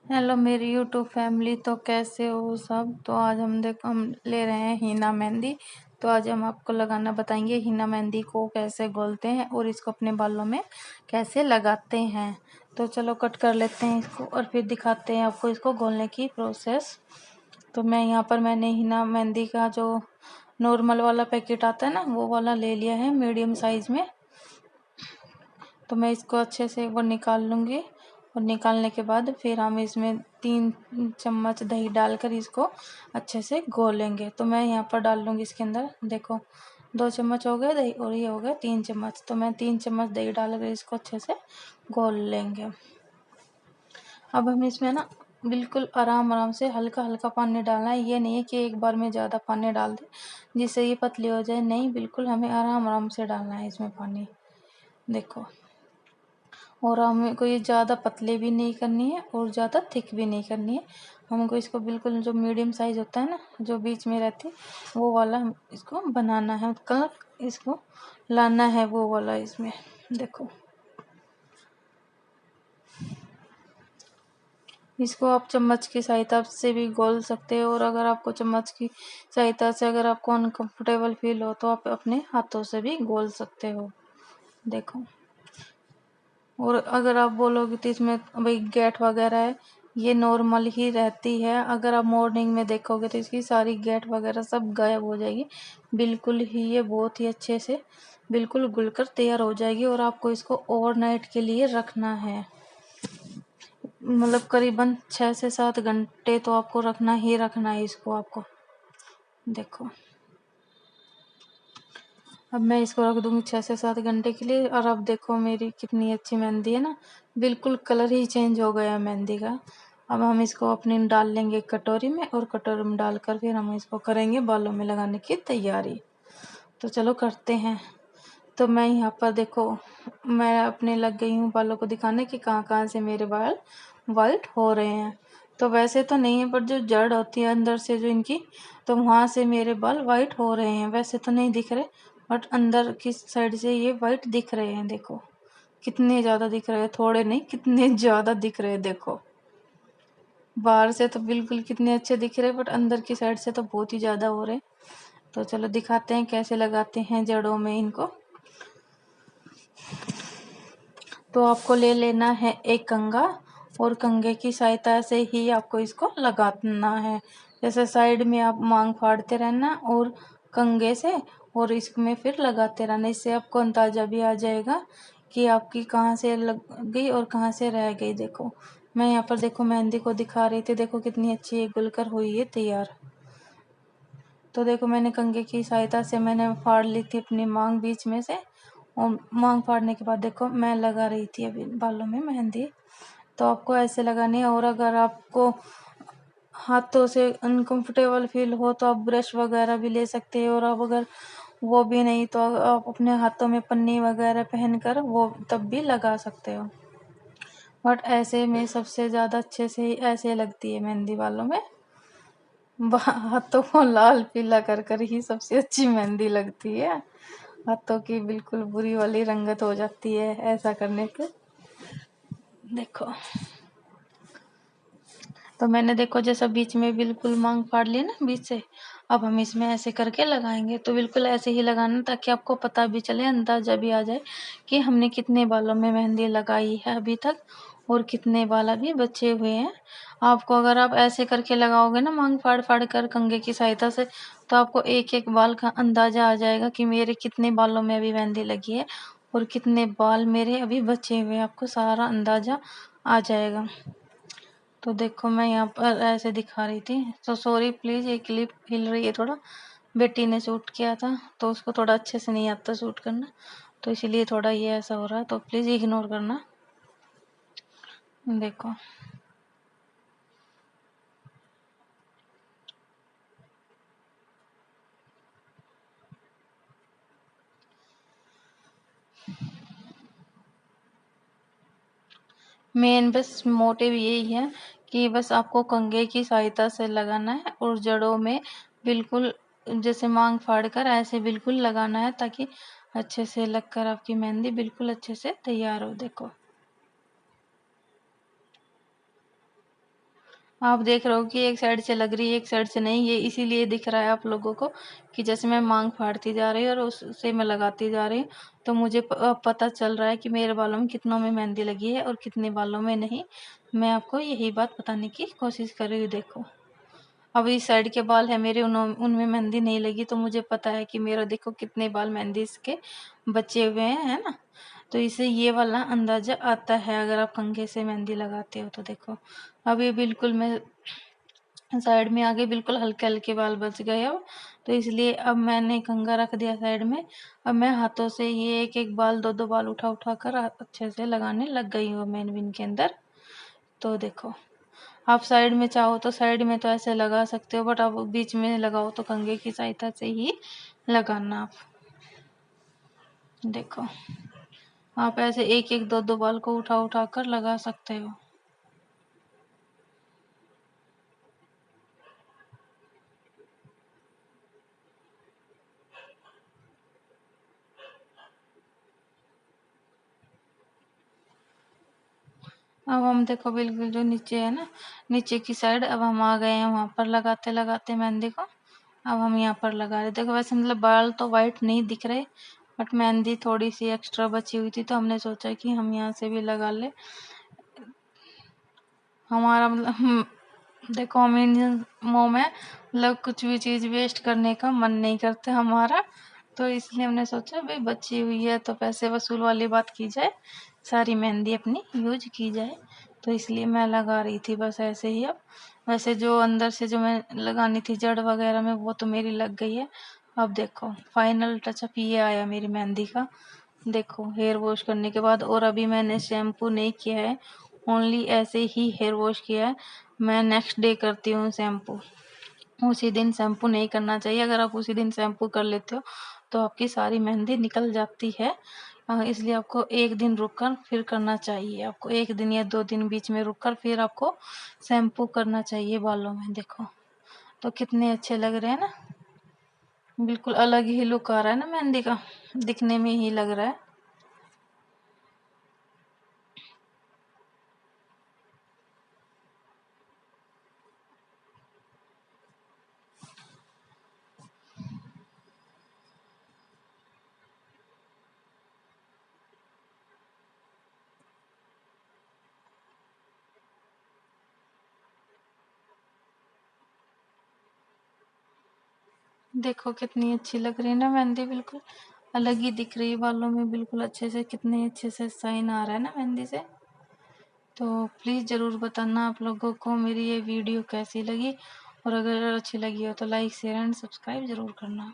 Hello मेरी YouTube family. तो कैसे हो सब। तो आज हम ले रहे हैं हीना मेहंदी। तो आज हम आपको लगाना बताएंगे हीना मेहंदी को कैसे घोलते हैं और इसको अपने बालों में कैसे लगाते हैं। तो चलो कट कर लेते हैं इसको और फिर दिखाते हैं आपको इसको घोलने की प्रोसेस। तो मैंने हीना मेहंदी का जो नॉर्मल वाला पैकेट आता है ना, वो वाला ले लिया है मीडियम साइज में। तो मैं इसको अच्छे से एक बार निकाल लूँगी और निकालने के बाद फिर हम इसमें 3 चम्मच दही डालकर इसको अच्छे से घोलेंगे। तो मैं यहाँ पर डाल लूँगी इसके अंदर, देखो 2 चम्मच हो गए दही और ये हो गया 3 चम्मच। तो मैं 3 चम्मच दही डालकर इसको अच्छे से घोल लेंगे। अब हम इसमें ना बिल्कुल आराम आराम से हल्का हल्का पानी डालना है। ये नहीं है कि एक बार में ज़्यादा पानी डाल दें जिससे ये पतली हो जाए, नहीं, बिल्कुल हमें आराम आराम से डालना है इसमें पानी, देखो। और हमें को ये ज़्यादा पतले भी नहीं करनी है और ज़्यादा थिक भी नहीं करनी है। हमको इसको बिल्कुल जो मीडियम साइज़ होता है ना, जो बीच में रहती है, वो वाला हम इसको बनाना है, कलर इसको लाना है वो वाला इसमें, देखो। इसको आप चम्मच की सहायता से भी घोल सकते हो और अगर आपको चम्मच की सहायता से अगर आपको अनकंफर्टेबल फील हो तो आप अपने हाथों से भी घोल सकते हो, देखो। और अगर आप बोलोगे तो इसमें भाई गैट वगैरह है, ये नॉर्मल ही रहती है। अगर आप मॉर्निंग में देखोगे तो इसकी सारी गैट वगैरह सब गायब हो जाएगी, बिल्कुल ही ये बहुत ही अच्छे से बिल्कुल घुलकर तैयार हो जाएगी। और आपको इसको ओवरनाइट के लिए रखना है, मतलब करीबन 6 से 7 घंटे तो आपको रखना ही रखना है इसको, आपको देखो। अब मैं इसको रख दूंगी 6 से 7 घंटे के लिए। और अब देखो मेरी कितनी अच्छी मेहंदी है ना, बिल्कुल कलर ही चेंज हो गया मेहंदी का। अब हम इसको अपनी डाल लेंगे कटोरी में और कटोरी में डालकर फिर हम इसको करेंगे बालों में लगाने की तैयारी। तो चलो करते हैं। तो मैं यहाँ पर देखो, मैं अपने लग गई हूँ बालों को दिखाने कि कहाँ कहाँ से मेरे बाल वाइट हो रहे हैं। तो वैसे तो नहीं है, पर जो जड़ होती है अंदर से जो इनकी, तो वहाँ से मेरे बाल वाइट हो रहे हैं। वैसे तो नहीं दिख रहे, बट अंदर की साइड से ये वाइट दिख रहे हैं, देखो कितने ज़्यादा दिख रहे हैं, थोड़े नहीं कितने ज़्यादा दिख रहे हैं, देखो। बाहर से तो बिल्कुल कितने अच्छे दिख रहे हैं, बट अंदर की साइड से तो बहुत ही ज़्यादा हो रहे हैं। तो चलो दिखाते हैं कैसे लगाते हैं जड़ों में इनको। तो आपको ले लेना है एक कंघा और कंघे की सहायता से ही आपको इसको लगाना है। जैसे साइड में आप मांग फाड़ते रहना और कंघे से, और इसमें फिर लगाते रहना। इससे आपको अंदाजा भी आ जाएगा कि आपकी कहाँ से लग गई और कहाँ से रह गई, देखो। मैं यहाँ पर देखो मेहंदी को दिखा रही थी, देखो कितनी अच्छी गुलकर हुई है तैयार। तो देखो मैंने कंघे की सहायता से मैंने फाड़ ली थी अपनी मांग बीच में से, और मांग फाड़ने के बाद देखो मैं लगा रही थी अभी बालों में मेहंदी। तो आपको ऐसे लगानी है। और अगर आपको हाथों से अनकंफर्टेबल फील हो तो आप ब्रश वगैरह भी ले सकते हो, और आप अगर वो भी नहीं तो आप अपने हाथों में पन्नी वगैरह पहनकर वो तब भी लगा सकते हो। बट ऐसे में सबसे ज़्यादा अच्छे से ऐसे लगती है मेहंदी बालों में, हाथों को लाल पीला कर कर ही सबसे अच्छी मेहंदी लगती है। हाथों की बिल्कुल बुरी वाली रंगत हो जाती है ऐसा करने पे, देखो। तो मैंने देखो जैसा बीच में बिल्कुल मांग फाड़ ली ना बीच से, अब हम इसमें ऐसे करके लगाएंगे। तो बिल्कुल ऐसे ही लगाना ताकि आपको पता भी चले, अंदाजा भी आ जाए कि हमने कितने बालों में मेहंदी लगाई है अभी तक और कितने बाल अभी बचे हुए हैं। आपको अगर आप ऐसे करके लगाओगे ना मांग फाड़ फाड़ कर कंघे की सहायता से, तो आपको एक एक बाल का अंदाजा आ जाएगा कि मेरे कितने बालों में अभी मेहंदी लगी है और कितने बाल मेरे अभी बचे हुए हैं, आपको सारा अंदाजा आ जाएगा। तो देखो मैं यहाँ पर ऐसे दिखा रही थी, तो सॉरी प्लीज़, ये क्लिप हिल रही है थोड़ा। बेटी ने शूट किया था तो उसको थोड़ा अच्छे से नहीं आता शूट करना, तो इसीलिए थोड़ा ये ऐसा हो रहा है, तो प्लीज़ इग्नोर करना, देखो। मेन बस मोटिव यही है कि बस आपको कंघे की सहायता से लगाना है और जड़ों में बिल्कुल जैसे मांग फाड़ कर ऐसे बिल्कुल लगाना है, ताकि अच्छे से लगकर आपकी मेहंदी बिल्कुल अच्छे से तैयार हो, देखो। आप देख रहे हो कि एक साइड से लग रही है, एक साइड से नहीं। ये इसीलिए दिख रहा है आप लोगों को कि जैसे मैं मांग फाड़ती जा रही हूँ और उससे मैं लगाती जा रही हूँ, तो मुझे पता चल रहा है कि मेरे बालों में कितनों में मेहंदी लगी है और कितने बालों में नहीं। मैं आपको यही बात बताने की कोशिश कर रही हूँ। देखो, अब इस साइड के बाल है मेरे, उनमें मेहंदी नहीं लगी, तो मुझे पता है कि मेरा देखो कितने बाल मेहंदी इसके बचे हुए हैं, है ना। तो इसे ये वाला अंदाजा आता है अगर आप कंघे से मेहंदी लगाते हो तो। देखो, अब ये बिल्कुल मैं साइड में आगे बिल्कुल हल्के हल्के बाल बच गए अब, तो इसलिए अब मैंने कंघा रख दिया साइड में। अब मैं हाथों से ये एक एक बाल, दो दो बाल उठा उठा कर अच्छे से लगाने लग गई हूँ मेन बिन के अंदर। तो देखो, आप साइड में चाहो तो साइड में तो ऐसे लगा सकते हो, बट आप बीच में लगाओ तो कंघे की सहायता से ही लगाना आप। देखो, आप ऐसे एक एक दो दो बाल को उठा उठा कर लगा सकते हो। अब हम देखो बिल्कुल जो नीचे है ना, नीचे की साइड अब हम आ गए हैं वहां पर लगाते लगाते मेहंदी को। अब हम यहाँ पर लगा रहे। देखो, वैसे मतलब बाल तो वाइट नहीं दिख रहे, बट मेहंदी थोड़ी सी एक्स्ट्रा बची हुई थी, तो हमने सोचा कि हम यहाँ से भी लगा ले। हमारा मतलब देखो, हम इंडियन मुंह में मतलब कुछ भी चीज वेस्ट करने का मन नहीं करते हमारा, तो इसलिए हमने सोचा भाई बची हुई है तो पैसे वसूल वाली बात की जाए, सारी मेहंदी अपनी यूज की जाए। तो इसलिए मैं लगा रही थी बस ऐसे ही। अब वैसे जो अंदर से जो मैं लगानी थी जड़ वगैरह में, वो तो मेरी लग गई है। अब देखो, फाइनल टचअप ये आया मेरी मेहंदी का। देखो, हेयर वॉश करने के बाद, और अभी मैंने शैम्पू नहीं किया है, ओनली ऐसे ही हेयर वॉश किया है। मैं नेक्स्ट डे करती हूँ शैम्पू। उसी दिन शैम्पू नहीं करना चाहिए। अगर आप उसी दिन शैम्पू कर लेते हो तो आपकी सारी मेहंदी निकल जाती है। इसलिए आपको एक दिन रुक कर फिर करना चाहिए। आपको एक दिन या 2 दिन बीच में रुक कर फिर आपको शैम्पू करना चाहिए बालों में। देखो, तो कितने अच्छे लग रहे हैं ना, बिल्कुल अलग ही लुक आ रहा है ना मेहंदी का, दिखने में ही लग रहा है। देखो, कितनी अच्छी लग रही है ना मेहंदी, बिल्कुल अलग ही दिख रही है बालों में, बिल्कुल अच्छे से, कितने अच्छे से शाइन आ रहा है ना मेहंदी से। तो प्लीज़ ज़रूर बताना आप लोगों को मेरी ये वीडियो कैसी लगी, और अगर अच्छी लगी हो तो लाइक शेयर एंड सब्सक्राइब ज़रूर करना।